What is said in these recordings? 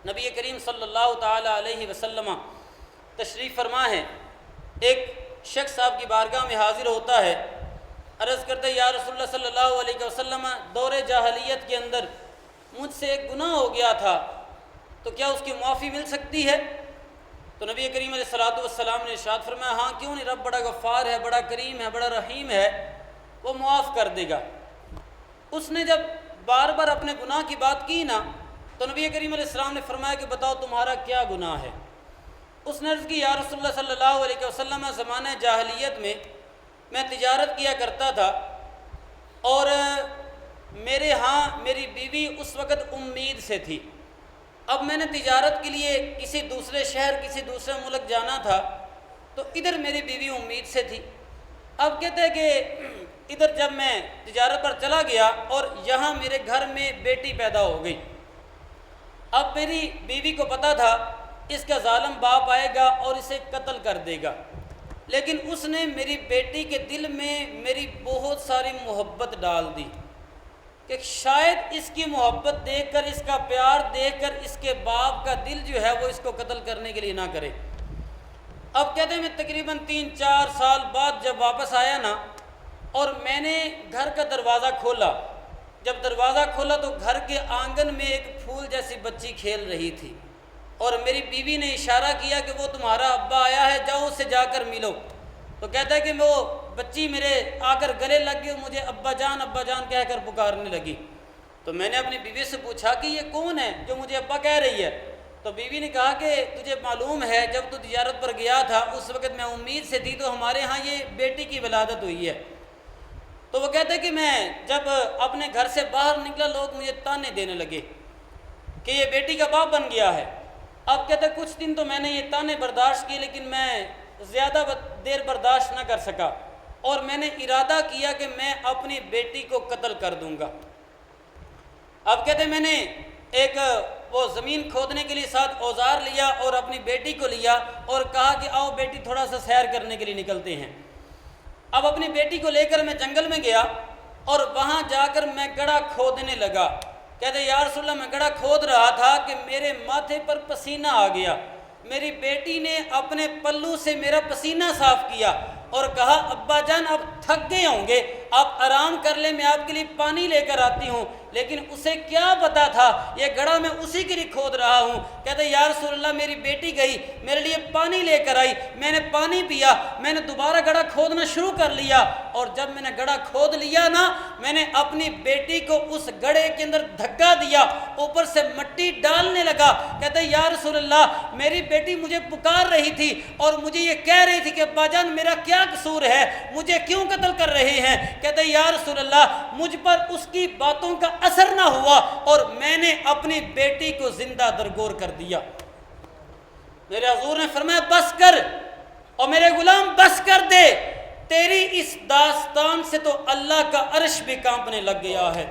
نبی کریم صلی اللہ تعالیٰ علیہ وسلم تشریف فرما ہے، ایک شخص آپ کی بارگاہ میں حاضر ہوتا ہے، عرض کرتے یا رسول اللہ صلی اللہ علیہ وسلم، دور جاہلیت کے اندر مجھ سے ایک گناہ ہو گیا تھا، تو کیا اس کی معافی مل سکتی ہے؟ تو نبی کریم علیہ الصلوۃ والسلام نے ارشاد فرمایا ہاں کیوں نہیں، رب بڑا غفار ہے، بڑا کریم ہے، بڑا رحیم ہے، وہ معاف کر دے گا۔ اس نے جب بار بار اپنے گناہ کی بات کی نا، تو نبی کریم علیہ السلام نے فرمایا کہ بتاؤ تمہارا کیا گناہ ہے؟ اس نے عرض کی یا رسول اللہ صلی اللہ علیہ وسلم، زمانہ جاہلیت میں تجارت کیا کرتا تھا، اور میرے ہاں میری بیوی اس وقت امید سے تھی۔ اب میں نے تجارت کے لیے کسی دوسرے شہر، کسی دوسرے ملک جانا تھا، تو ادھر میری بیوی امید سے تھی۔ اب کہتے ہیں کہ ادھر جب میں تجارت پر چلا گیا اور یہاں میرے گھر میں بیٹی پیدا ہو گئی۔ اب میری بیوی کو پتہ تھا اس کا ظالم باپ آئے گا اور اسے قتل کر دے گا، لیکن اس نے میری بیٹی کے دل میں میری بہت ساری محبت ڈال دی کہ شاید اس کی محبت دیکھ کر، اس کا پیار دیکھ کر اس کے باپ کا دل جو ہے وہ اس کو قتل کرنے کے لیے نہ کرے۔ اب کہتے ہیں میں تقریباً 3-4 سال بعد جب واپس آیا نا، اور میں نے گھر کا دروازہ کھولا، جب دروازہ کھولا تو گھر کے آنگن میں ایک پھول جیسی بچی کھیل رہی تھی، اور میری بیوی نے اشارہ کیا کہ وہ تمہارا ابا آیا ہے، جاؤ اسے جا کر ملو۔ تو کہتا ہے کہ وہ بچی میرے آ کر گلے لگ گئی، مجھے ابا جان کہہ کر پکارنے لگی۔ تو میں نے اپنی بیوی سے پوچھا کہ یہ کون ہے جو مجھے ابا کہہ رہی ہے؟ تو بیوی نے کہا کہ تجھے معلوم ہے جب تو تجارت پر گیا تھا اس وقت میں امید سے تھی، تو ہمارے ہاں یہ بیٹی کی ولادت ہوئی ہے۔ تو وہ کہتے ہیں کہ میں جب اپنے گھر سے باہر نکلا، لوگ مجھے تانے دینے لگے کہ یہ بیٹی کا باپ بن گیا ہے۔ اب کہتے ہیں کچھ دن تو میں نے یہ تانے برداشت کیے، لیکن میں زیادہ دیر برداشت نہ کر سکا، اور میں نے ارادہ کیا کہ میں اپنی بیٹی کو قتل کر دوں گا۔ اب کہتے ہیں میں نے ایک وہ زمین کھودنے کے لیے ساتھ اوزار لیا اور اپنی بیٹی کو لیا اور کہا کہ آؤ بیٹی تھوڑا سا سیر کرنے کے لیے نکلتے ہیں۔ اب اپنی بیٹی کو لے کر میں جنگل میں گیا اور وہاں جا کر میں گڑھا کھودنے لگا۔ کہتے یا رسول اللہ میں گڑھا کھود رہا تھا کہ میرے ماتھے پر پسینہ آ گیا۔ میری بیٹی نے اپنے پلو سے میرا پسینہ صاف کیا اور کہا ابا جان اب تھک گئے ہوں گے، آپ آرام کر لیں، میں آپ کے لیے پانی لے کر آتی ہوں۔ لیکن اسے کیا پتا تھا یہ گڑھا میں اسی کے لیے کھود رہا ہوں۔ کہتے یا رسول اللہ میری بیٹی گئی میرے لیے پانی لے کر آئی، میں نے پانی پیا، میں نے دوبارہ گڑھا کھودنا شروع کر لیا، اور جب میں نے گڑھا کھود لیا نا، میں نے اپنی بیٹی کو اس گڑھے کے اندر دھکا دیا، اوپر سے مٹی ڈالنے لگا۔ کہتے یا رسول اللہ میری بیٹی مجھے پکار رہی تھی اور مجھے یہ کہہ رہی تھی کہ ابا جان میرا کیا قصور ہے، مجھے کیوں قتل کر رہے ہیں؟ کہتے یا رسول اللہ مجھ پر اس کی باتوں کا اثر نہ ہوا اور میں نے اپنی بیٹی کو زندہ درگور کر دیا۔ میرے حضور نے فرمایا بس کر، اور میرے غلام بس کر دے، تیری اس داستان سے تو اللہ کا عرش بھی کانپنے لگ گیا ہے۔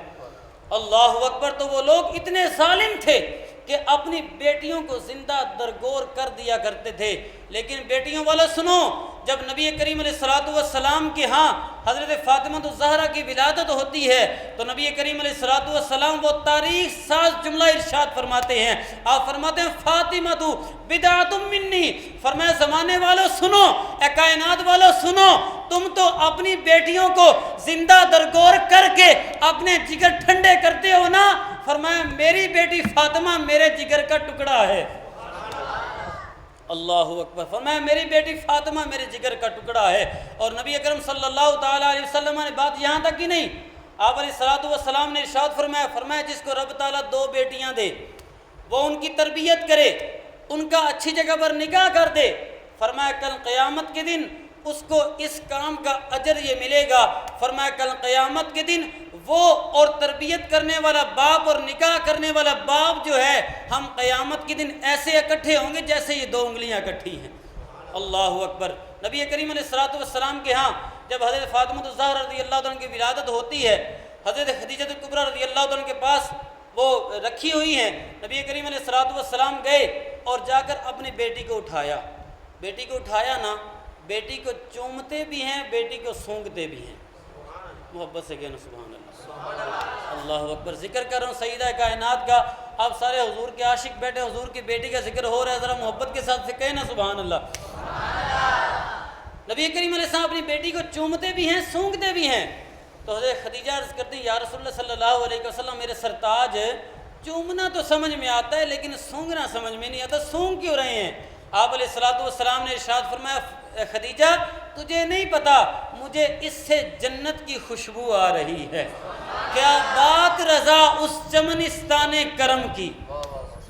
اللہ اکبر۔ تو وہ لوگ اتنے ظالم تھے کہ اپنی بیٹیوں کو زندہ درگور کر دیا کرتے تھے۔ لیکن بیٹیوں والا سنو، جب نبی کریم علیہ الصلوۃ والسلام کے ہاں حضرت فاطمہ الزہرا کی ولادت ہوتی ہے تو نبی کریم علیہ الصلوۃ والسلام وہ تاریخ ساز جملہ ارشاد فرماتے ہیں۔ آپ فرماتے ہیں فاطمہ تو بدعۃ منی، فرمایا زمانے والوں سنو، اے کائنات والوں سنو، تم تو اپنی بیٹیوں کو زندہ درگور کر کے اپنے جگر ٹھنڈے کرتے ہو نا، فرمایا میری بیٹی فاطمہ میرے جگر کا ٹکڑا ہے۔ اللہ اکبر۔ فرمایا میری بیٹی فاطمہ میرے جگر کا ٹکڑا ہے۔ اور نبی اکرم صلی اللہ تعالیٰ علیہ وسلم نے بات یہاں تک ہی نہیں، آپ علیہ الصلوۃ والسلام نے ارشاد فرمایا جس کو رب تعالیٰ 2 بیٹیاں دے وہ ان کی تربیت کرے، ان کا اچھی جگہ پر نکاح کر دے، فرمایا کل قیامت کے دن اس کو اس کام کا اجر یہ ملے گا۔ فرمایا کل قیامت کے دن وہ اور تربیت کرنے والا باپ اور نکاح کرنے والا باپ جو ہے، ہم قیامت کے دن ایسے اکٹھے ہوں گے جیسے یہ 2 انگلیاں اکٹھی ہیں۔ اللہ اکبر۔ نبی کریم علیہ الصلوۃ والسلام کے ہاں جب حضرت فاطمہ الزہرا رضی اللہ عنہ کی ولادت ہوتی ہے، حضرت خدیجہ کبریٰ رضی اللہ عنہ کے پاس وہ رکھی ہوئی ہیں، نبی کریم علیہ الصلوۃ والسلام گئے اور جا کر اپنی بیٹی کو اٹھایا۔ بیٹی کو اٹھایا نا، بیٹی کو چومتے بھی ہیں، بیٹی کو سونگتے بھی ہیں۔ محبت سے کہنا سبحان اللہ۔ اللہ اکبر۔ ذکر کر رہا ہوں سیدہ کائنات کا، آپ سارے حضور کے عاشق بیٹھے، حضور کی بیٹی کا ذکر ہو رہا ہے، ذرا محبت کے ساتھ سے کہیں نا سبحان اللہ۔ نبی کریم علیہ السلام اپنی بیٹی کو چومتے بھی ہیں، سونگتے بھی ہیں، تو حضرت خدیجہ عرض کرتی ہیں یا رسول اللہ صلی اللہ علیہ وسلم میرے سرتاج، چومنا تو سمجھ میں آتا ہے لیکن سونگنا سمجھ میں نہیں آتا، سونگ کیوں رہے ہیں؟ آپ علیہ الصلوۃ والسلام نے ارشاد فرمایا خدیجہ تجھے نہیں پتا مجھے اس سے جنت کی خوشبو آ رہی ہے۔ کیا بات رضا اس چمنستان کرم کی،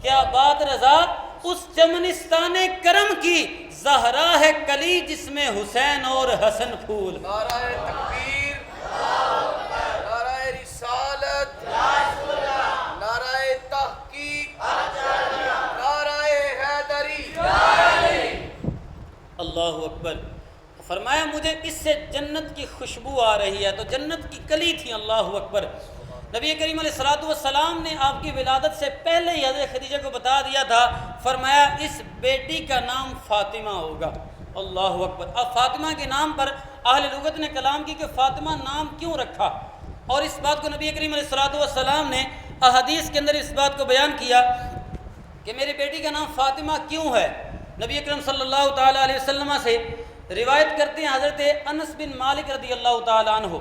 کیا بات رضا اس چمنستان کرم کی، زہرا ہے کلی جس میں حسین اور حسن پھول۔ نعرہ تکبیر، نعرہ رسالت، نعرہ تحقیق، نعرہ حیدری۔ اللہ اکبر۔ فرمایا مجھے اس سے جنت کی خوشبو آ رہی ہے، تو جنت کی کلی تھی۔ اللہ اکبر۔ نبی کریم علیہ الصلوۃ والسلام نے آپ کی ولادت سے پہلے ہی حضرت خدیجہ کو بتا دیا تھا، فرمایا اس بیٹی کا نام فاطمہ ہوگا۔ اللہ اکبر۔ اب فاطمہ کے نام پر اہل لغت نے کلام کی کہ فاطمہ نام کیوں رکھا، اور اس بات کو نبی کریم علیہ الصلوۃ والسلام نے احادیث کے اندر اس بات کو بیان کیا کہ میری بیٹی کا نام فاطمہ کیوں ہے۔ نبی اکرم صلی اللہ تعالیٰ علیہ وسلم سے روایت کرتے ہیں حضرت انس بن مالک رضی اللہ تعالیٰ عنہ،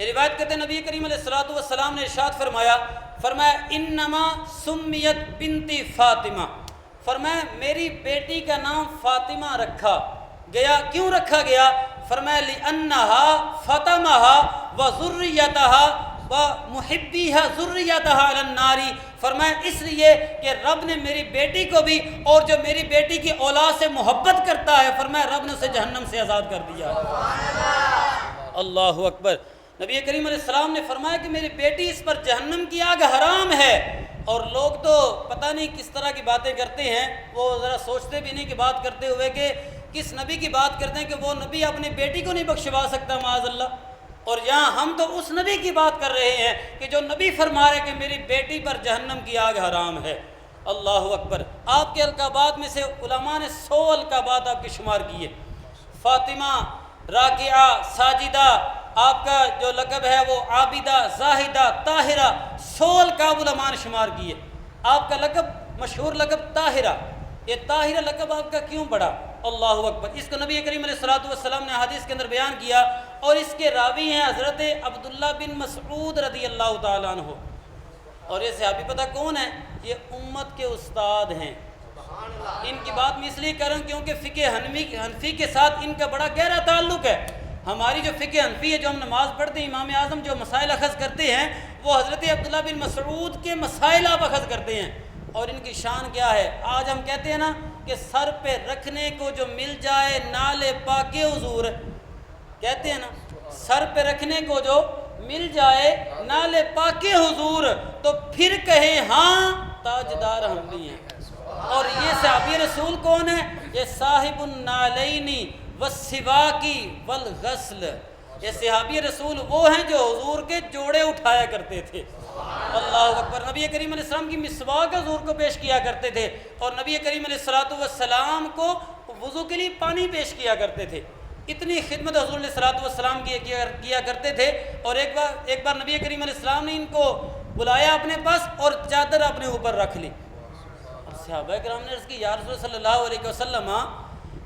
روایت کرتے ہیں نبی کریم علیہ الصلوۃ والسلام نے ارشاد فرمایا انما سمیت بنتی فاطمہ، فرمایا میری بیٹی کا نام فاطمہ رکھا گیا، کیوں رکھا گیا؟ فرمایا لأنہا فاطمہا وذریتہا ومحبیہا ذریتہا علی النار، فرمایا اس لیے کہ رب نے میری بیٹی کو بھی اور جو میری بیٹی کی اولاد سے محبت کرتا ہے، فرمایا رب نے اسے جہنم سے آزاد کر دیا۔ اللہ اکبر۔ نبی کریم علیہ السلام نے فرمایا کہ میری بیٹی اس پر جہنم کی آگ حرام ہے، اور لوگ تو پتہ نہیں کس طرح کی باتیں کرتے ہیں، وہ ذرا سوچتے بھی نہیں کہ بات کرتے ہوئے کہ کس نبی کی بات کرتے ہیں کہ وہ نبی اپنی بیٹی کو نہیں بخشوا سکتا معاذ اللہ، اور یہاں ہم تو اس نبی کی بات کر رہے ہیں کہ جو نبی فرما رہے کہ میری بیٹی پر جہنم کی آگ حرام ہے۔ اللہ اکبر۔ آپ کے القابات میں سے علماء نے 100 القابات آپ کے شمار کیے، فاطمہ، راکعہ، ساجدہ، آپ کا جو لقب ہے وہ عابدہ، زاہدہ، طاہرہ، 100 القاب علماء نے شمار کیے۔ آپ کا لقب مشہور لقب طاہرہ، یہ طاہرہ لقب آپ کا کیوں پڑا؟ اللہ اکبر۔ اس کو نبی کریم علیہ الصلوۃ والسلام نے حدیث کے اندر بیان کیا، اور اس کے راوی ہیں حضرت عبداللہ بن مسعود رضی اللہ تعالیٰ عنہ، اور یہ صحابی پتہ کون ہے؟ یہ امت کے استاد ہیں۔ ان کی بات میں اس لیے کر رہا ہوں کیونکہ فقہ حنفی کے ساتھ ان کا بڑا گہرا تعلق ہے۔ ہماری جو فقہ حنفی ہے، جو ہم نماز پڑھتے ہیں، امام اعظم جو مسائل اخذ کرتے ہیں وہ حضرت عبداللہ بن مسعود کے مسائل آپ اخذ کرتے ہیں، اور ان کی شان کیا ہے؟ آج ہم کہتے ہیں نا کہ سر پہ رکھنے کو جو مل جائے نال پاک حضور، کہتے ہیں نا سر پہ رکھنے کو جو مل جائے نال پاک حضور تو پھر کہیں ہاں تاجدار ہم بھی ہیں۔ اور یہ صحابی رسول کون ہے؟ یہ صاحب النالین والسواکی والغسل، یہ صحابی رسول وہ ہیں جو حضور کے جوڑے اٹھایا کرتے تھے۔ اللہ اکبر۔ نبی کریم علیہ السلام کی مسواک حضور کو پیش کیا کرتے تھے، اور نبی کریم علیہ الصلوۃ والسلام کو وضو کے لیے پانی پیش کیا کرتے تھے۔ اتنی خدمت حضور علیہ الصلوۃ والسلام کی کیا کرتے تھے، اور ایک بار نبی کریم علیہ السلام نے ان کو بلایا اپنے پاس اور چادر اپنے اوپر رکھ لی، اور صحابہ کرام نے عرض کی یا رسول صلی اللہ علیہ وسلم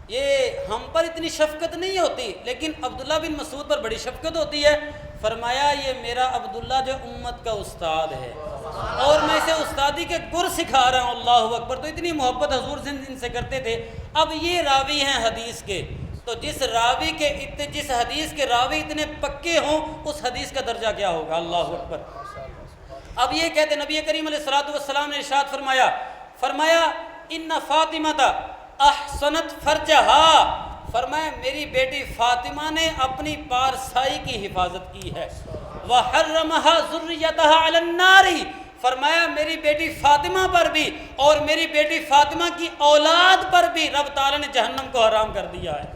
یہ ہم پر اتنی شفقت نہیں ہوتی، لیکن عبداللہ بن مسعود پر بڑی شفقت ہوتی ہے۔ فرمایا یہ میرا عبداللہ جو امت کا استاد ہے، اور میں اسے استادی کے گر سکھا رہا ہوں۔ اللہ اکبر۔ تو اتنی محبت حضور ان سے کرتے تھے۔ اب یہ راوی ہیں حدیث کے، تو جس حدیث کے راوی اتنے پکے ہوں اس حدیث کا درجہ کیا ہوگا؟ اللہ اکبر۔ اب یہ کہتے نبی کریم علیہ الصلوۃ والسلام نے ارشاد فرمایا ان فاطمہ احسنت فرجہا، فرمایا میری بیٹی فاطمہ نے اپنی پارسائی کی حفاظت کی ہے، وحرمہا ذریتہا علی النار، فرمایا میری بیٹی فاطمہ پر بھی اور میری بیٹی فاطمہ کی اولاد پر بھی رب تعالیٰ نے جہنم کو حرام کر دیا ہے۔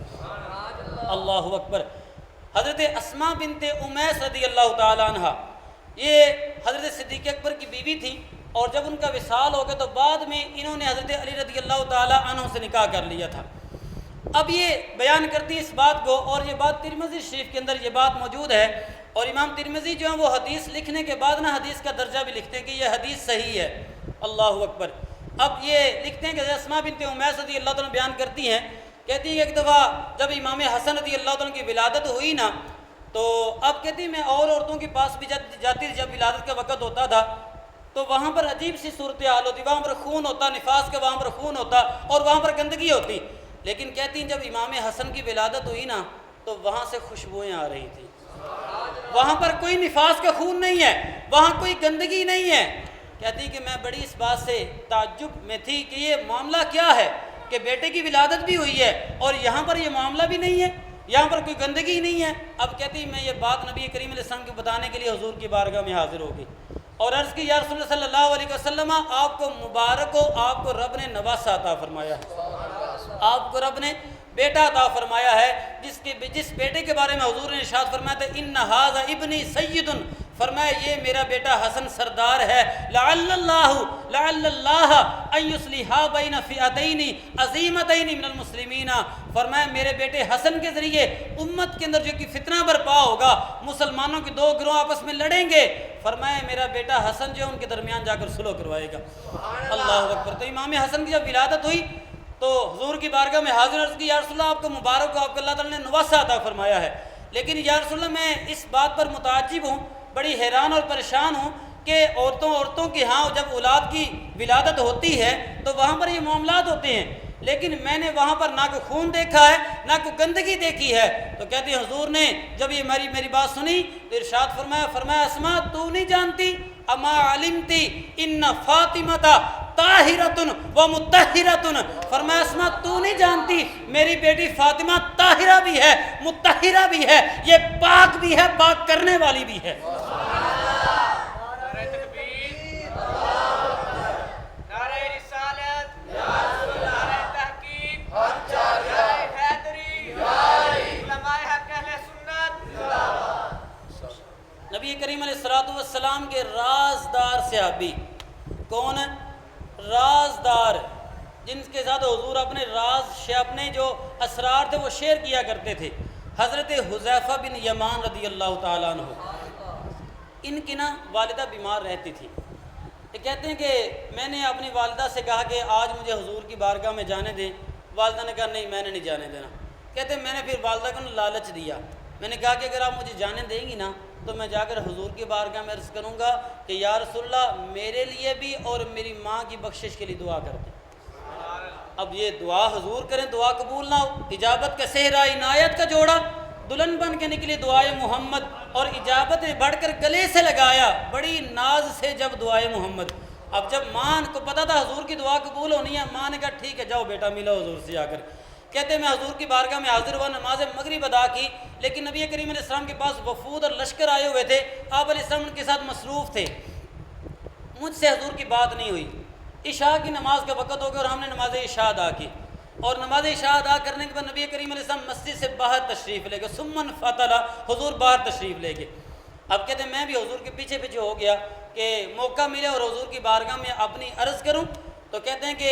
اللہ اکبر۔ حضرت اسماء بنت امیس رضی اللہ تعالیٰ عنہ، یہ حضرت صدیق اکبر کی بیوی تھی، اور جب ان کا وصال ہو گیا تو بعد میں انہوں نے حضرت علی رضی اللہ تعالیٰ عنہ سے نکاح کر لیا تھا۔ اب یہ بیان کرتی ہے اس بات کو، اور یہ بات ترمذی شریف کے اندر یہ بات موجود ہے، اور امام ترمذی جو ہیں وہ حدیث لکھنے کے بعد نا حدیث کا درجہ بھی لکھتے ہیں کہ یہ حدیث صحیح ہے۔ اللہ اکبر۔ اب یہ لکھتے ہیں کہ اسماء بنت امیس رضی اللہ تعالیٰ بیان کرتی ہیں، کہتی ہیں کہ ایک دفعہ جب امام حسن رضی اللہ تعالیٰ کی ولادت ہوئی نا، تو اب کہتی ہیں میں اور عورتوں کے پاس بھی جاتی تھی جب ولادت کا وقت ہوتا تھا، تو وہاں پر عجیب سی صورتحال ہوتی، وہاں پر خون ہوتا، نفاس کا وہاں پر خون ہوتا اور وہاں پر گندگی ہوتی، لیکن کہتی ہیں جب امام حسن کی ولادت ہوئی نا تو وہاں سے خوشبوئیں آ رہی تھیں، وہاں پر کوئی نفاس کا خون نہیں ہے، وہاں کوئی گندگی نہیں ہے۔ کہتی کہ میں بڑی اس بات سے تعجب میں تھی کہ یہ معاملہ کیا ہے کہ بیٹے کی ولادت بھی ہوئی ہے اور یہاں پر یہ معاملہ بھی نہیں ہے، یہاں پر کوئی گندگی نہیں ہے۔ اب کہتی میں یہ بات نبی کریم علیہ السلام کو بتانے کے لیے حضور کی بارگاہ میں حاضر ہوگی اور عرض کی یا رسول اللہ صلی اللہ علیہ وسلم آپ کو مبارک ہو، آپ کو رب نے نواسہ عطا فرمایا ہے، آپ کو رب نے بیٹا عطا فرمایا ہے، جس بیٹے کے بارے میں حضور نے ارشاد فرمایا تھا ان ھذا ابنی سید، فرمایا یہ میرا بیٹا حسن سردار ہے، لعل اللہ ان یصلح بین فئتین عظیمتین من المسلمین، فرمایا میرے بیٹے حسن کے ذریعے امت کے اندر جو کہ فتنہ برپا ہوگا، مسلمانوں کے دو گروہ آپس میں لڑیں گے، فرمایا میرا بیٹا حسن جو ان کے درمیان جا کر صلح کروائے گا۔ اللہ اکبر۔ تو امام حسن کی جب ولادت ہوئی تو حضور کی بارگاہ میں حاضر عرض کی یا رسول اللہ آپ کو مبارک ہو، آپ کو اللہ تعالیٰ نے نواسہ عطا فرمایا ہے، لیکن یا رسول اللہ میں اس بات پر متعجب ہوں، بڑی حیران اور پریشان ہوں کہ عورتوں کے ہاں جب اولاد کی ولادت ہوتی ہے تو وہاں پر یہ معاملات ہوتے ہیں، لیکن میں نے وہاں پر نہ کوئی خون دیکھا ہے نہ کوئی گندگی دیکھی ہے۔ تو کہتی ہیں حضور نے جب یہ میری بات سنی تو ارشاد فرمایا اسماء تو نہیں جانتی اما علمتی ان فاطمہ طاہرۃ و مطہرۃ، فرمایا اسماء تو نہیں جانتی میری بیٹی فاطمہ طاہرہ بھی ہے مطہرہ بھی ہے، یہ پاک بھی ہے پاک کرنے والی بھی ہے۔ نبی کریم علیہ السلام کے رازدار صحابی کون ہیں؟ رازدار، جن کے ساتھ حضور اپنے اپنے جو اسرار تھے وہ شیئر کیا کرتے تھے، حضرت حذیفہ بن یمان رضی اللہ تعالیٰ عنہ۔ ان کی نا والدہ بیمار رہتی تھی، یہ کہتے ہیں کہ میں نے اپنی والدہ سے کہا کہ آج مجھے حضور کی بارگاہ میں جانے دیں، والدہ نے کہا نہیں میں نے نہیں جانے دینا۔ کہتے ہیں میں نے پھر والدہ کو لالچ دیا، میں نے کہا کہ اگر آپ مجھے جانے دیں گی نا تو میں جا کر حضور کی بارگاہ میں عرض کروں گا کہ یا رسول اللہ میرے لیے بھی اور میری ماں کی بخشش کے لیے دعا کر دیں۔ اب یہ دعا حضور کریں، دعا قبول نہ ہو، اجابت کا صحرا عنایت کا جوڑا، دلہن بن کے نکلی دعائے محمد اور اجابت نے بڑھ کر گلے سے لگایا بڑی ناز سے جب دعائے محمد۔ اب جب ماں کو پتا تھا حضور کی دعا قبول ہونی ہے، ماں نے کہا ٹھیک ہے جاؤ بیٹا ملو حضور سے جا کر۔ کہتے ہیں میں حضور کی بارگاہ میں حاضر ہوا، نماز مغرب ادا کی، لیکن نبی کریم علیہ السلام کے پاس وفود اور لشکر آئے ہوئے تھے، آپ علیہ السلام ان کے ساتھ مصروف تھے، مجھ سے حضور کی بات نہیں ہوئی۔ عشاء کی نماز کا وقت ہو گیا اور ہم نے نماز عشاء ادا کی، اور نماز عشاء ادا کرنے کے بعد نبی کریم علیہ السلام مسجد سے باہر تشریف لے گئے، ثم فتح، حضور باہر تشریف لے گئے۔ اب کہتے ہیں میں بھی حضور کے پیچھے ہو گیا کہ موقع ملے اور حضور کی بارگاہ میں اپنی عرض کروں۔ تو کہتے ہیں کہ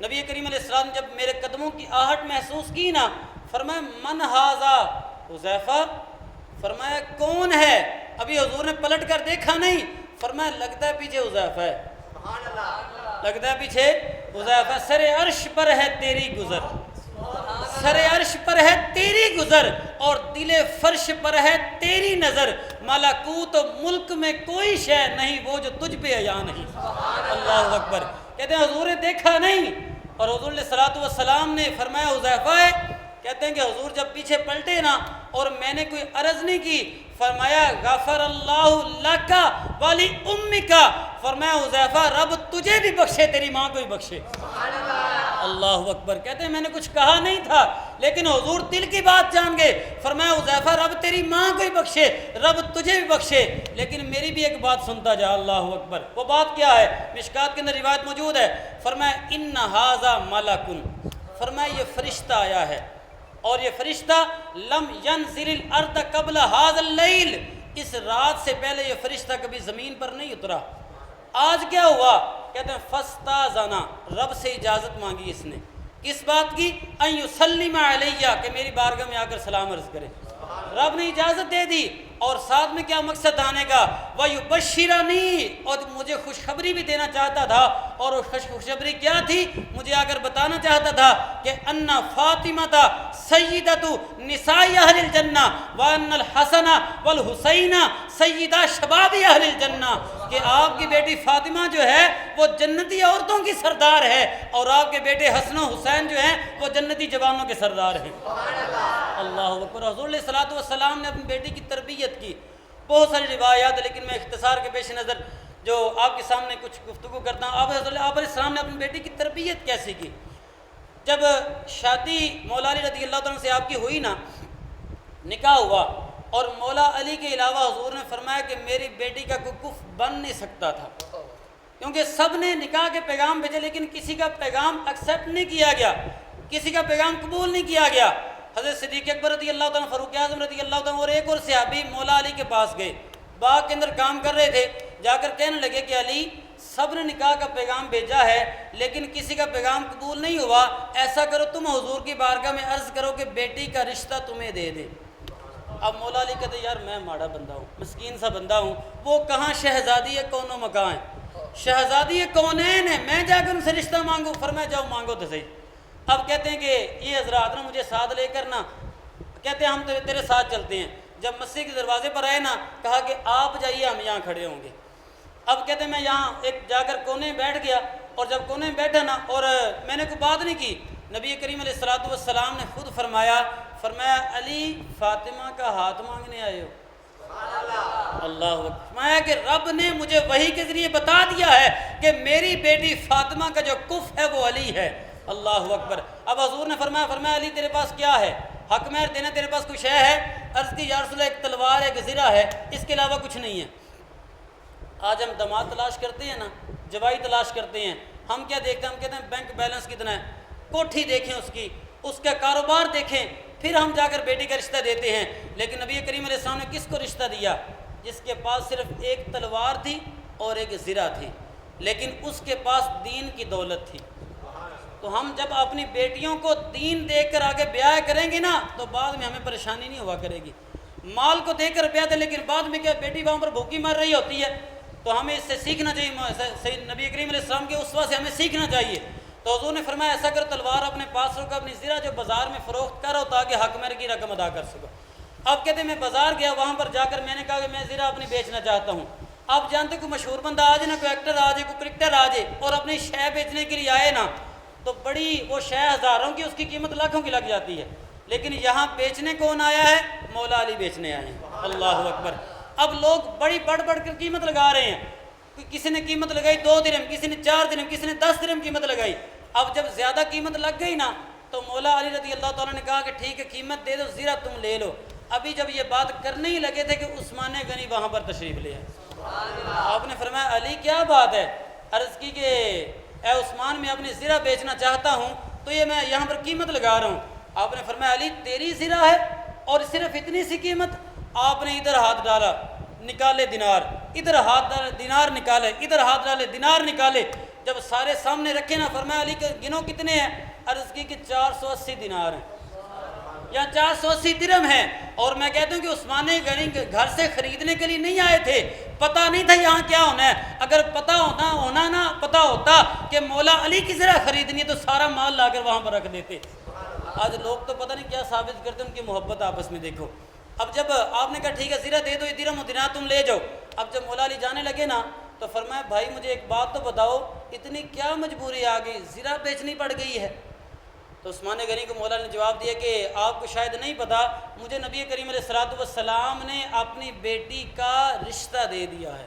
نبی کریم علیہ السلام جب میرے قدموں کی آہٹ محسوس کی نا، فرمایا من ھذا حذیفہ، فرمایا کون ہے؟ ابھی حضور نے پلٹ کر دیکھا نہیں، فرمایا لگتا ہے پیچھے حذیفہ ہے، لگتا ہے پیچھے حذیفہ، سر عرش پر ہے تیری گزر، سر عرش پر ہے تیری گزر اور دل فرش پر ہے تیری نظر، ملکوت و ملک میں کوئی شے نہیں وہ جو تجھ پہ عیاں نہیں۔ اللہ اکبر۔ کہتے ہیں حضور نے دیکھا نہیں اور حضور علیہ الصلوۃ والسلام نے فرمایا حذیفہ ہے؟ کہتے ہیں کہ حضور جب پیچھے پلٹے نا اور میں نے کوئی عرض نہیں کی، فرمایا غفر اللہ لک ولی امک، فرمایا حذیفہ رب تجھے بھی بخشے تیری ماں کو بھی بخشے۔ اللہ اکبر۔ کہتے ہیں میں نے کچھ کہا نہیں تھا لیکن حضور دل کی بات جان گئے، فرمایا حذیفہ رب تیری ماں کو بھی بخشے، رب تجھے بھی بخشے، لیکن میری بھی ایک بات سنتا جا۔ اللہ اکبر۔ وہ بات کیا ہے؟ مشکات کے اندر روایت موجود ہے، فرمایا ان ھذا ملک، فرمایا یہ فرشتہ آیا ہے اور یہ فرشتہ لم ینزل الارض قبل ھذا اللیل، اس رات سے پہلے یہ فرشتہ کبھی زمین پر نہیں اترا۔ آج کیا ہوا؟ کہتے ہیں فاستاذنا، رب سے اجازت مانگی اس نے، کس بات کی؟ ان یسلم علیہ، کہ میری بارگاہ میں آ کر سلام عرض کرے۔ رب نے اجازت دے دی، اور ساتھ میں کیا مقصد آنے کا، وَيُبَشِّرَنِي، اور مجھے خوشخبری بھی دینا چاہتا تھا، اور وہ خوشخبری کیا تھی، مجھے آ کر بتانا چاہتا تھا کہ ان فاطمۃ سیدۃ نساء اہل الجنہ وان الحسن والحسین سیدہ شباب اہل الجنہ، کہ آپ کی بیٹی فاطمہ جو ہے وہ جنتی عورتوں کی سردار ہے، اور آپ کے بیٹے حسن و حسین جو ہیں وہ جنتی جوانوں کے سردار ہیں۔ اللہ اکبر۔ حضور علیہ الصلوۃ والسلام نے اپنی بیٹی کی تربیت کی، بہت ساری روایات، لیکن میں اختصار کے پیش نظر جو آپ کے سامنے کچھ گفتگو کرتا ہوں۔ آپ علیہ السلام نے اپنی بیٹی کی تربیت کیسے کی؟ جب شادی مولا علی رضی اللہ عنہ سے آپ کی ہوئی نا، نکاح ہوا، اور مولا علی کے علاوہ حضور نے فرمایا کہ میری بیٹی کا کوئی کف بن نہیں سکتا تھا، کیونکہ سب نے نکاح کے پیغام بھیجے لیکن کسی کا پیغام ایکسیپٹ نہیں کیا گیا، کسی کا پیغام قبول نہیں کیا گیا۔ حضرت صدیق اکبر رضی اللہ عنہ، فاروق اعظم رضی اللہ عنہ اور ایک اور صحابی مولا علی کے پاس گئے، باغ کے اندر کام کر رہے تھے، جا کر کہنے لگے کہ علی، سب نے نکاح کا پیغام بھیجا ہے لیکن کسی کا پیغام قبول نہیں ہوا، ایسا کرو تم حضور کی بارگاہ میں عرض کرو کہ بیٹی کا رشتہ تمہیں دے دے۔ اب مولا علی کہتے یار میں ماڑا بندہ ہوں، مسکین سا بندہ ہوں، وہ کہاں شہزادی ہے کون و مکاں ہے، شہزادی کونین ہے، میں جا کر ان سے رشتہ مانگوں؟ فرمایا جاؤ مانگو تو صحیح۔ اب کہتے ہیں کہ یہ حضرات نا مجھے ساتھ لے کر نا، کہتے ہیں ہم تو تیرے ساتھ چلتے ہیں۔ جب مسجد کے دروازے پر آئے نا، کہا کہ آپ جائیے ہم یہاں کھڑے ہوں گے۔ اب کہتے ہیں میں یہاں ایک جا کر کونے میں بیٹھ گیا، اور جب کونے میں بیٹھا نا اور میں نے کوئی بات نہیں کی، نبی کریم علیہ الصلوۃ والسلام نے خود فرمایا علی فاطمہ کا ہاتھ مانگنے آئے ہو؟ اللہ اکبر۔ فرمایا کہ رب نے مجھے وحی کے ذریعے بتا دیا ہے کہ میری بیٹی فاطمہ کا جو کف ہے وہ علی ہے۔ اللہ اکبر۔ اب حضور نے فرمایا علی تیرے پاس کیا ہے، حق مہر دینا تیرے پاس کچھ ہے؟ عرض کی یا رسول اللہ ایک تلوار ہے، ایک زرہ ہے، اس کے علاوہ کچھ نہیں ہے۔ آج ہم داماد تلاش کرتے ہیں نا، جوائی تلاش کرتے ہیں، ہم کیا دیکھتے ہیں؟ ہم کہتے ہیں بینک بیلنس کتنا ہے، کوٹھی دیکھیں اس کا کاروبار دیکھیں، پھر ہم جا کر بیٹی کا رشتہ دیتے ہیں۔ لیکن نبی کریم علیہ السلام نے کس کو رشتہ دیا؟ جس کے پاس صرف ایک تلوار تھی اور ایک زرہ تھی، لیکن اس کے پاس دین کی دولت تھی۔ تو ہم جب اپنی بیٹیوں کو دین دے کر آگے بیاہ کریں گے نا، تو بعد میں ہمیں پریشانی نہیں ہوا کرے گی۔ مال کو دے کر بیاہ دے، لیکن بعد میں کیا بیٹی وہاں پر بھوکی مر رہی ہوتی ہے، تو ہمیں اس سے سیکھنا چاہیے، نبی کریم علیہ السلام کے اسوہ سے ہمیں سیکھنا چاہیے۔ تو حضور نے فرمایا ایسا کر تلوار اپنے پاس رکھو، اپنی زرہ جو بازار میں فروخت کرو تاکہ حق مہر کی رقم ادا کر سکو۔ اب کہتے ہیں میں بازار گیا، وہاں پر جا کر میں نے کہا کہ میں زرہ اپنی بیچنا چاہتا ہوں۔ آپ جانتے کوئی مشہور بندہ آ جائے نا، کوئی ایکٹر آ جائے، کوئی کرکٹر آ جائے اور اپنی شے بیچنے کے لیے آئے نا، تو بڑی وہ شے ہزاروں کی، اس کی قیمت لاکھوں کی لگ جاتی ہے، لیکن یہاں بیچنے کون آیا ہے؟ مولا علی بیچنے آئے ہیں۔ اللہ اکبر۔ اب لوگ بڑی بڑھ کر قیمت لگا رہے ہیں، کسی نے قیمت لگائی 2 درہم، کسی نے 4 درہم، کسی نے 10 درہم قیمت لگائی۔ اب جب زیادہ قیمت لگ گئی نا، تو مولا علی رضی اللہ تعالیٰ نے کہا کہ ٹھیک ہے قیمت دے دو، زرہ تم لے لو۔ ابھی جب یہ بات کرنے ہی لگے تھے کہ عثمان غنی وہاں پر تشریف لے آئے۔ آپ نے فرمایا علی کیا بات ہے؟ عرض کی کہ اے عثمان میں اپنی زرہ بیچنا چاہتا ہوں، تو یہ میں یہاں پر قیمت لگا رہا ہوں۔ آپ نے فرمایا علی تیری زرہ ہے اور صرف اتنی سی قیمت؟ آپ نے ادھر ہاتھ ڈالا، نکالے دینار، ادھر ہاتھ ڈالے دینار نکالے، ادھر ہاتھ ڈالے دینار نکالے۔ جب سارے سامنے رکھے نا، فرمایا علی کے گنو کتنے ہیں؟ عرض کی کہ 480 دینار ہیں یا 480 درہم ہیں۔ اور میں کہتا ہوں کہ عثمان غنی گھر سے خریدنے کے لیے نہیں آئے تھے، پتہ نہیں تھا یہاں کیا ہونا ہے۔ اگر پتہ ہوتا کہ مولا علی کی زرہ خریدنی ہے تو سارا مال لا کر وہاں پر رکھ دیتے۔ آج لوگ تو پتہ نہیں کیا ثابت کرتے ہیں، ان کی محبت آپس میں دیکھو۔ اب جب آپ نے کہا ٹھیک ہے زرہ دے دو، یہ درہم و دینار تم لے جاؤ۔ اب جب مولا علی جانے لگے نا، تو فرمایا بھائی مجھے ایک بات تو بتاؤ، اتنی کیا مجبوری آ گئی، زرہ بیچنی پڑ گئی ہے؟ تو عثمان غنی کو مولا نے جواب دیا کہ آپ کو شاید نہیں پتا، مجھے نبی کریم علیہ الصلوۃ والسلام نے اپنی بیٹی کا رشتہ دے دیا ہے،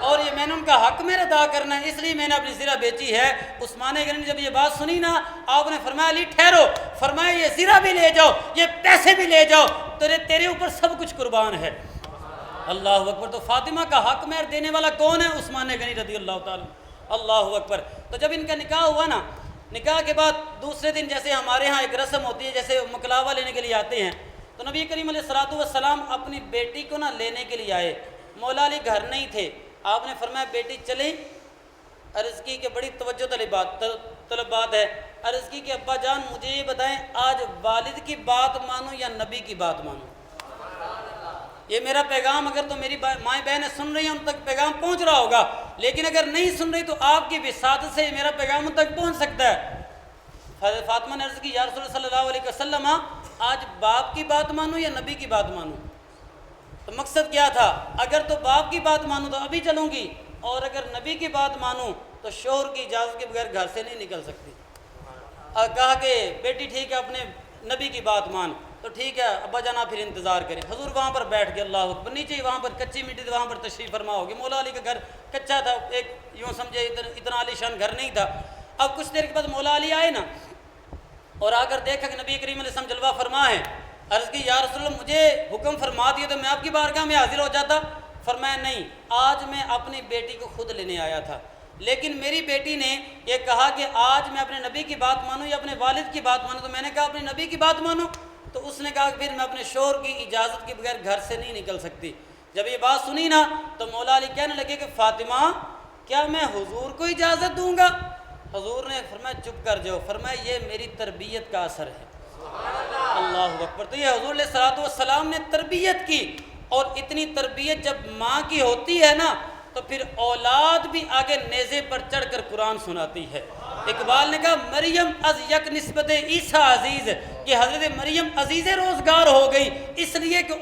اور یہ میں نے ان کا حق مہر ادا کرنا ہے، اس لیے میں نے اپنی زرہ بیچی ہے۔ عثمان غنی نے جب یہ بات سنی نا، آپ نے فرمایا علی ٹھہرو، فرمایا یہ زرہ بھی لے جاؤ، یہ پیسے بھی لے جاؤ، تیرے اوپر سب کچھ قربان ہے۔ اللہ اکبر۔ تو فاطمہ کا حق مہر دینے والا کون ہے؟ عثمان غنی رضی اللہ تعالیٰ۔ اللہ اکبر۔ تو جب ان کا نکاح ہوا نا، نکاح کے بعد دوسرے دن جیسے ہمارے ہاں ایک رسم ہوتی ہے، جیسے مکلاوہ لینے کے لیے آتے ہیں، تو نبی کریم علیہ الصلوۃ والسلام اپنی بیٹی کو نا لینے کے لیے آئے۔ مولا علی گھر نہیں تھے، آپ نے فرمایا بیٹی چلیں؟ عرض کی کہ بڑی توجہ طلب بات ہے۔ عرض کی کہ ابا جان مجھے یہ بتائیں، آج والد کی بات مانوں یا نبی کی بات مانوں؟ یہ میرا پیغام اگر تو میری مائیں بہنیں سن رہی ہیں ان تک پیغام پہنچ رہا ہوگا، لیکن اگر نہیں سن رہی تو آپ کی وساطت سے میرا پیغام ان تک پہنچ سکتا ہے۔ حضرت فاطمہ نے عرض کی یا رسول اللہ صلی اللہ علیہ وسلم آج باپ کی بات مانوں یا نبی کی بات مانوں؟ تو مقصد کیا تھا، اگر تو باپ کی بات مانوں تو ابھی چلوں گی، اور اگر نبی کی بات مانوں تو شوہر کی اجازت کے بغیر گھر سے نہیں نکل سکتی۔ کہا کہ بیٹی ٹھیک ہے اپنے نبی کی بات مان، تو ٹھیک ہے ابا جانا پھر انتظار کریں۔ حضور وہاں پر بیٹھ گئے، اللہ اکبر، نیچے وہاں پر کچی مٹی تھی، وہاں پر تشریف فرما ہو گئے۔ مولا علی کا گھر کچا تھا، ایک یوں سمجھے اتنا عالی شان گھر نہیں تھا۔ اب کچھ دیر کے بعد مولا علی آئے نا، اور آ کر دیکھا کہ نبی کریم علیہ السلام جلوہ فرما ہے۔ عرض کی یا رسول اللہ مجھے حکم فرما دیے تو میں آپ کی بارگاہ میں حاضر ہو جاتا۔ فرمایا نہیں، آج میں اپنی بیٹی کو خود لینے آیا تھا، لیکن میری بیٹی نے یہ کہا کہ آج میں اپنے نبی کی بات مانوں یا اپنے والد کی بات مانوں، تو میں نے کہا اپنے نبی کی بات مانوں، تو اس نے کہا کہ پھر میں اپنے شوہر کی اجازت کے بغیر گھر سے نہیں نکل سکتی۔ جب یہ بات سنی نا تو مولا علی کہنے لگے کہ فاطمہ کیا میں حضور کو اجازت دوں گا؟ حضور نے فرمایا چپ کر جاؤ، فرمایا یہ میری تربیت کا اثر ہے۔ اللہ اکبر۔ تو یہ حضور علیہ الصلوۃ والسلام نے تربیت کی، اور اتنی تربیت جب ماں کی ہوتی ہے نا تو پھر اولاد بھی آگے نیزے پر چڑھ کر قرآن سناتی ہے۔ اقبال نے کہا مریم از یک نسبت عیسیٰ عزیز، کہ حضرت مریم عزیز روزگار ہو گئی اس لیے کہ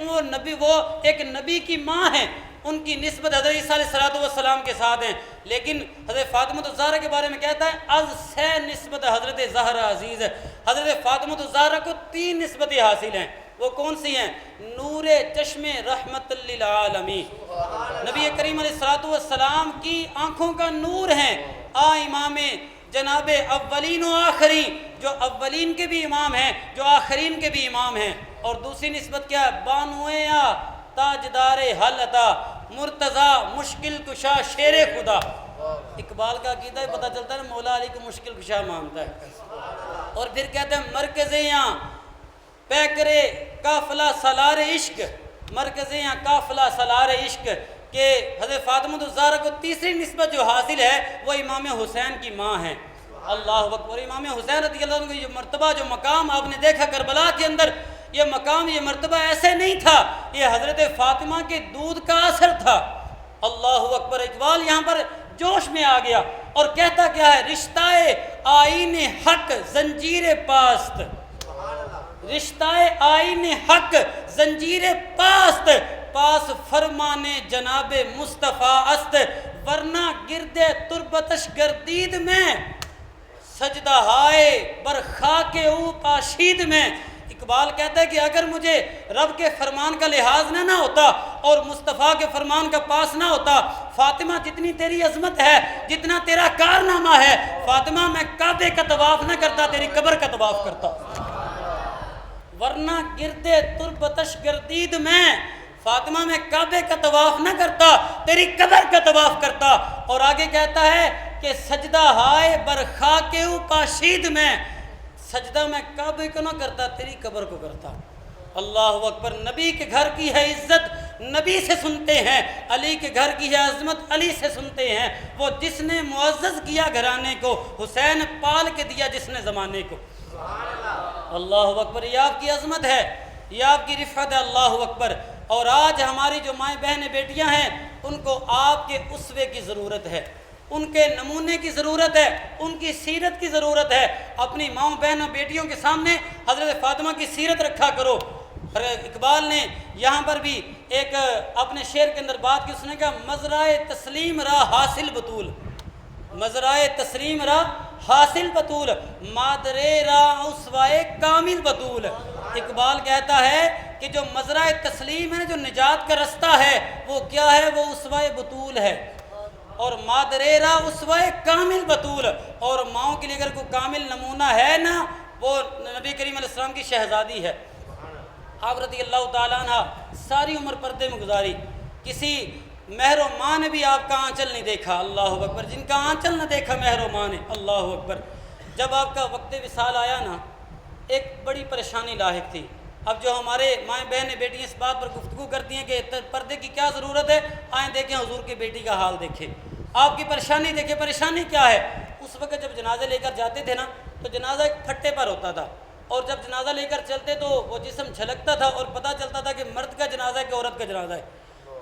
وہ ایک نبی کی ماں ہیں، ان کی نسبت حضرت عیسیٰ علیہ الصلوۃ والسلام کے ساتھ ہیں۔ لیکن حضرت فاطمہ الزہرا کے بارے میں کہتا ہے از سے نسبت حضرت زہرا عزیز ہے۔ حضرت فاطمہ الزہرا کو 3 نسبتیں حاصل ہیں، وہ کون سی ہیں؟ نور چشم رحمت للعالمین، نبی کریم علیہ الصلوۃ والسلام کی آنکھوں کا نور ہیں، امام جناب اولین و آخرین، جو اولین کے بھی امام ہیں جو آخرین کے بھی امام ہیں۔ اور دوسری نسبت کیا ہے؟ بانویا تاجدار حل عطا، مرتضی مشکل کشا شیر خدا۔ اقبال کا عقیدہ ہے، پتہ چلتا ہے مولا علی کو مشکل کشا مانتا ہے۔ اور پھر کہتے ہیں مرکزیاں پیکرے قافلہ سالار عشق، مرکزیاں قافلہ سالار عشق، کہ حضرت فاطمہ الزہرا کو تیسری نسبت جو حاصل ہے وہ امام حسین کی ماں ہیں۔ اللہ اکبر۔ امام حسین رضی اللہ عنہ کو یہ مرتبہ جو مقام آپ نے دیکھا کربلا کے اندر، یہ مقام یہ مرتبہ ایسے نہیں تھا، یہ حضرت فاطمہ کے دودھ کا اثر تھا۔ اللہ اکبر۔ اقبال یہاں پر جوش میں آ گیا اور کہتا کیا ہے؟ رشتہ آئین حق زنجیر پاست، رشتہ آئین حق زنجیر پاست، پاس فرمان جناب مصطفیٰ است، ورنہ گرد تربتش گردید میں سجدہ ہائے بر خاک او پاشید میں۔ اقبال کہتا ہے کہ اگر مجھے رب کے فرمان کا لحاظ نہ ہوتا اور مصطفیٰ کے فرمان کا پاس نہ ہوتا، فاطمہ جتنی تیری عظمت ہے، جتنا تیرا کارنامہ ہے، فاطمہ میں کعبے کا طواف نہ کرتا، تیری قبر کا طواف کرتا، ورنہ گرد تربتش گردید میں، فاطمہ میں کعبے کا طواف نہ کرتا، تیری قبر کا طواف کرتا۔ اور آگے کہتا ہے کہ سجدہ ہائے بر خاک او پاشید میں، سجدہ میں کعبے کو نہ کرتا، تیری قبر کو کرتا۔ اللہ اکبر۔ نبی کے گھر کی ہے عزت نبی سے سنتے ہیں، علی کے گھر کی ہے عظمت علی سے سنتے ہیں۔ وہ جس نے معزز کیا گھرانے کو، حسین پال کے دیا جس نے زمانے کو۔ اللہ اکبر۔ یہ آپ کی عظمت ہے، یہ آپ کی رفعت ہے۔ اللہ اکبر۔ اور آج ہماری جو مائیں بہنیں بیٹیاں ہیں ان کو آپ کے اسوے کی ضرورت ہے، ان کے نمونے کی ضرورت ہے، ان کی سیرت کی ضرورت ہے۔ اپنی ماؤں بہنوں بیٹیوں کے سامنے حضرت فاطمہ کی سیرت رکھا کرو۔ اقبال نے یہاں پر بھی ایک اپنے شعر کے اندر بات کی، اس نے کہا مزرائے تسلیم را حاصل بطول، مزرائے تسلیم را حاصل بطول، مادرے را اسوائے کامل بطول۔ اقبال کہتا ہے کہ جو مزرعہ تسلیم ہے، جو نجات کا رستہ ہے، وہ کیا ہے؟ وہ اسوائے بطول ہے، اور مادرے را اسوائے کامل بطول۔ اور ماؤں کے لیے اگر کوئی کامل نمونہ ہے نا، وہ نبی کریم علیہ السلام کی شہزادی ہے۔ آپ رضی اللہ تعالیٰ عنہ ساری عمر پردے میں گزاری، کسی مہر و ماں نے بھی آپ کا آنچل نہیں دیکھا۔ اللہ اکبر۔ جن کا آنچل نہ دیکھا مہر و ماں نے۔ اللہ اکبر۔ جب آپ کا وقت وصال آیا نا، ایک بڑی پریشانی لاحق تھی۔ اب جو ہمارے مائیں بہنیں بیٹی اس بات پر گفتگو کرتی ہیں کہ پردے کی کیا ضرورت ہے، آئیں دیکھیں حضور کی بیٹی کا حال دیکھیں، آپ کی پریشانی دیکھیں، پریشانی کیا ہے۔ اس وقت جب جنازے لے کر جاتے تھے نا تو جنازہ ایک پھٹے پر ہوتا تھا، اور جب جنازہ لے کر چلتے تو وہ جسم جھلکتا تھا اور پتہ چلتا تھا کہ مرد کا جنازہ ہے کہ عورت کا جنازہ ہے۔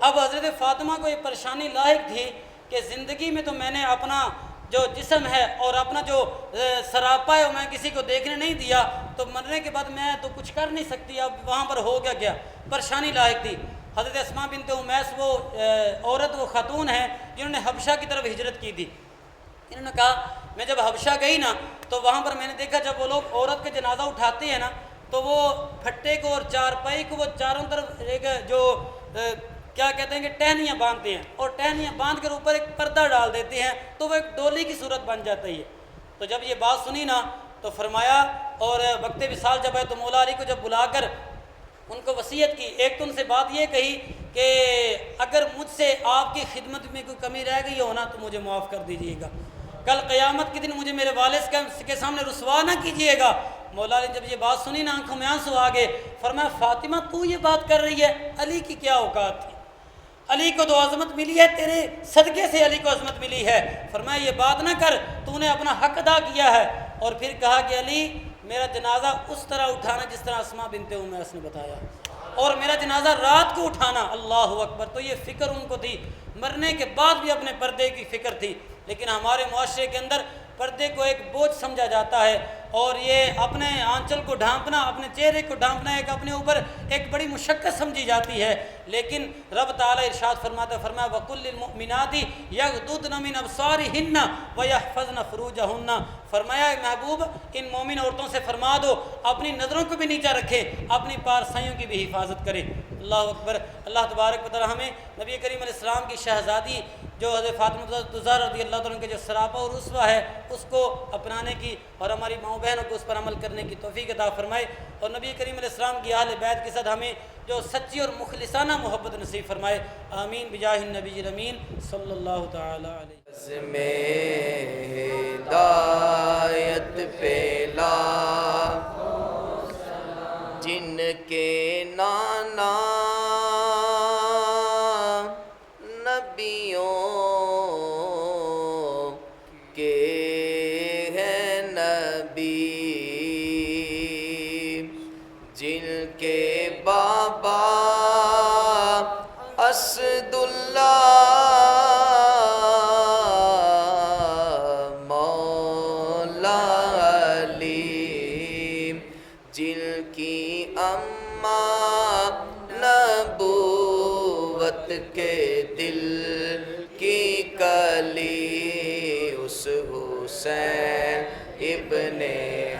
اب حضرت فاطمہ کو یہ پریشانی لاحق تھی کہ زندگی میں تو میں نے اپنا جو جسم ہے اور اپنا جو سراپا ہے وہ میں کسی کو دیکھنے نہیں دیا، تو مرنے کے بعد میں تو کچھ کر نہیں سکتی، اب وہاں پر ہو گیا پریشانی لاحق تھی۔ حضرت اسماء بنت امیس وہ عورت وہ خاتون ہیں جنہوں نے حبشہ کی طرف ہجرت کی تھی۔ انہوں نے کہا میں جب حبشہ گئی نا تو وہاں پر میں نے دیکھا جب وہ لوگ عورت کا جنازہ اٹھاتے ہیں نا تو وہ پھٹے کو اور چارپائی کو وہ چاروں طرف ایک جو کیا کہتے ہیں کہ ٹہنیاں باندھتے ہیں اور ٹہنیاں باندھ کر اوپر ایک پردہ ڈال دیتے ہیں تو وہ ایک ڈولی کی صورت بن جاتی ہے۔ تو جب یہ بات سنی نا تو فرمایا، اور وقت وصال جب ہے تو مولا علی کو جب بلا کر ان کو وصیت کی، ایک تو ان سے بات یہ کہی کہ اگر مجھ سے آپ کی خدمت میں کوئی کمی رہ گئی ہو نا تو مجھے معاف کر دیجیے گا، کل قیامت کے دن مجھے میرے والد کے سامنے رسوا نہ کیجیے گا۔ مولا علی جب یہ بات سنی نا آنکھوں میں آنسو آ گئے، فرمایا فاطمہ تو یہ بات کر رہی ہے، علی کی کیا اوقات تھی، علی کو تو عظمت ملی ہے، تیرے صدقے سے علی کو عظمت ملی ہے۔ فرمایا یہ بات نہ کر، تو نے اپنا حق ادا کیا ہے۔ اور پھر کہا کہ علی میرا جنازہ اس طرح اٹھانا جس طرح اسماء بنت امیس نے بتایا، اور میرا جنازہ رات کو اٹھانا۔ اللہ اکبر! تو یہ فکر ان کو تھی، مرنے کے بعد بھی اپنے پردے کی فکر تھی۔ لیکن ہمارے معاشرے کے اندر پردے کو ایک بوجھ سمجھا جاتا ہے، اور یہ اپنے آنچل کو ڈھانپنا، اپنے چہرے کو ڈھانپنا ایک اپنے اوپر ایک بڑی مشقت سمجھی جاتی ہے۔ لیکن رب تعالیٰ ارشاد فرماتا ہے، فرمایا وَقُلْ لِلْمُؤْمِنَاتِ يَغْضُضْنَ مِنْ أَبْصَارِهِنَّ وَيَحْفَظْنَ فُرُوجَهُنَّ، فرمایا اے محبوب ان مومن عورتوں سے فرما دو اپنی نظروں کو بھی نیچا رکھیں، اپنی پارسائیوں کی بھی حفاظت کریں۔ اللہ اکبر! اللہ تبارک و تعالیٰ ہمیں نبی کریم علیہ السلام کی شہزادی جو حضرت فاطمہ الزہرا رضی اللہ تعالیٰ کے جو سراپا اور اسوہ ہے اس کو اپنانے کی اور ہماری ماؤں بہنوں کو اس پر عمل کرنے کی توفیق عطا فرمائے، اور نبی کریم علیہ السلام کی اہل بیت کے ساتھ ہمیں جو سچی اور مخلصانہ محبت نصیب فرمائے۔ آمین بجاہ النبی الامین صلی اللہ تعالی علیہ عزم ہدایت پہلا جن کے نانا نبیوں کے ہیں نبی، جن کے بابا اسد اللہ مولا علی، جن کی اماں نبوت کے دل کی کلی، اس حسین ابن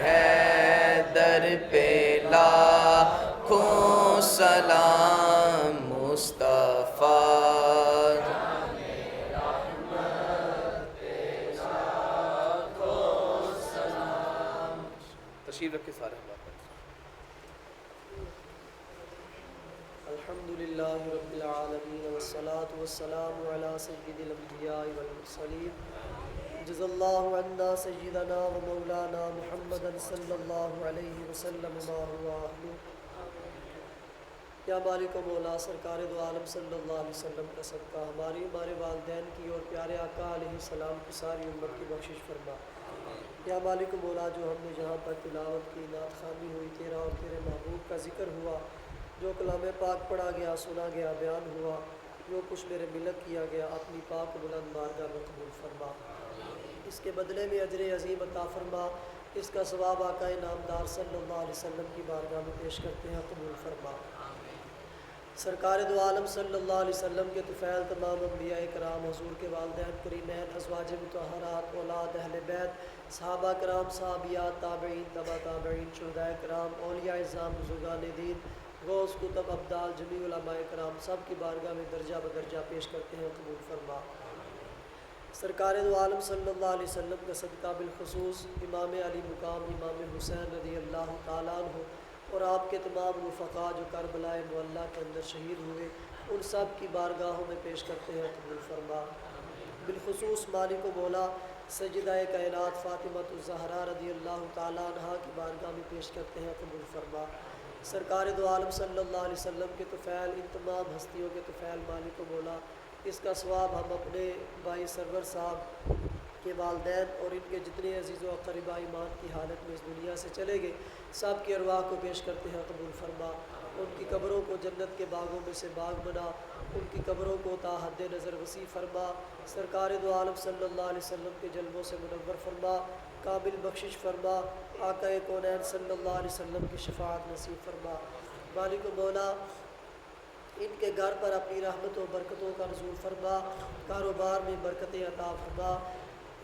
حیدر پہ لاکھوں سلام مصطفیٰ۔ تشریف رکھے سارے ہم بات الحمدللہ رب العالمین والصلاة والسلام علی سید الانبیاء والمرسلین، جزا اللہ عنا سیدنا و مولانا محمد صلی اللہ علیہ وسلم ما ہوا اہلہ۔ یا مالک و مولا سرکار دو عالم صلی اللہ علیہ وسلم کا صدقہ ہمارے والدین کی اور پیارے آقا علیہ السلام کی ساری امت کی بخشش فرما۔ یا مالک و مولا جو ہم نے جہاں پر تلاوت کی، نعت خوانی ہوئی، تیرا اور تیرے محبوب کا ذکر ہوا، جو کلام پاک پڑھا گیا، سنا گیا، بیان ہوا، جو کچھ میرے ملک کیا گیا، اپنی پاک بلند بارگاہ میں قبول فرما۔ اس کے بدلے میں اجر عظیم عطا فرما، اس کا ثواب آقا نامدار صلی اللہ علیہ وسلم کی بارگاہ میں پیش کرتے ہیں، قبول فرما۔ سرکار دو عالم صلی اللہ علیہ وسلم کے طفیل تمام انبیاء کرام، حضور کے والدین کریمین، ازواج مطہرات، اولاد اہل بیت، صحابہ کرام، صحابیات، تابعین، تبع تابعین، شہداء کرام، اولیاء اعظام، بزرگان دین، غوث کتب ابدال، جمیع علماء کرام، سب کی بارگاہ میں درجہ بدرجہ پیش کرتے ہیں، قبول فرما۔ سرکار دو عالم صلی اللہ علیہ وسلم کا صدقہ بالخصوص امام علی مقام امام حسین رضی اللہ تعالیٰ عنہ اور آپ کے تمام رفقاء جو کربلا معلیٰ کے اندر شہید ہوئے، ان سب کی بارگاہوں میں پیش کرتے ہیں، قبول فرما۔ بالخصوص مالک و مولا سیدہ کائنات فاطمہ الزہرا رضی اللہ تعالیٰ عنہ کی بارگاہ میں پیش کرتے ہیں، قبول فرما۔ سرکار دو عالم صلی اللہ علیہ وسلم کے طفیل، ان تمام ہستیوں کے طفیل مالک و مولا، اس کا ثواب ہم اپنے بھائی سرور صاحب کے والدین اور ان کے جتنے عزیز و اقرباء ایمان کی حالت میں اس دنیا سے چلے گئے، سب کی ارواح کو پیش کرتے ہیں قبول فرما، ان کی قبروں کو جنت کے باغوں میں سے باغ بنا، ان کی قبروں کو تا حد نظر وسیع فرما، سرکار دو عالم صلی اللہ علیہ وسلم کے جلووں سے منور فرما، کامل بخشش فرما، آقا کونین صلی اللہ علیہ وسلم کی شفاعت نصیب فرما۔ مالک و مولا ان کے گھر پر اپنی رحمت و برکتوں کا نزول فرما، کاروبار میں برکتیں عطا فرما،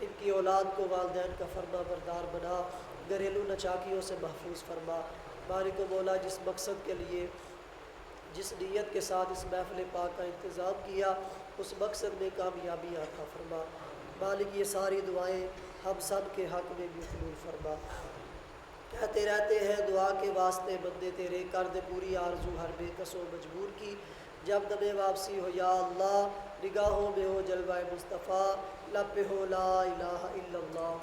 ان کی اولاد کو والدین کا فرما بردار بنا، گھریلو نچاکیوں سے محفوظ فرما۔ مالک و مولا جس مقصد کے لیے جس نیت کے ساتھ اس محفل پاک کا انتظام کیا، اس مقصد میں کامیابی عطا فرما۔ مالک یہ ساری دعائیں ہم سب کے حق میں بھی قبول فرما۔ کہتے رہتے ہیں دعا کے واسطے بندے تیرے، کر دے پوری آرزو ہر بے کس و مجبور کی، جب دم واپسی ہو یا اللہ، نگاہوں میں ہو جلوہ مصطفیٰ، لب پہ ہو لا الہ الا اللہ۔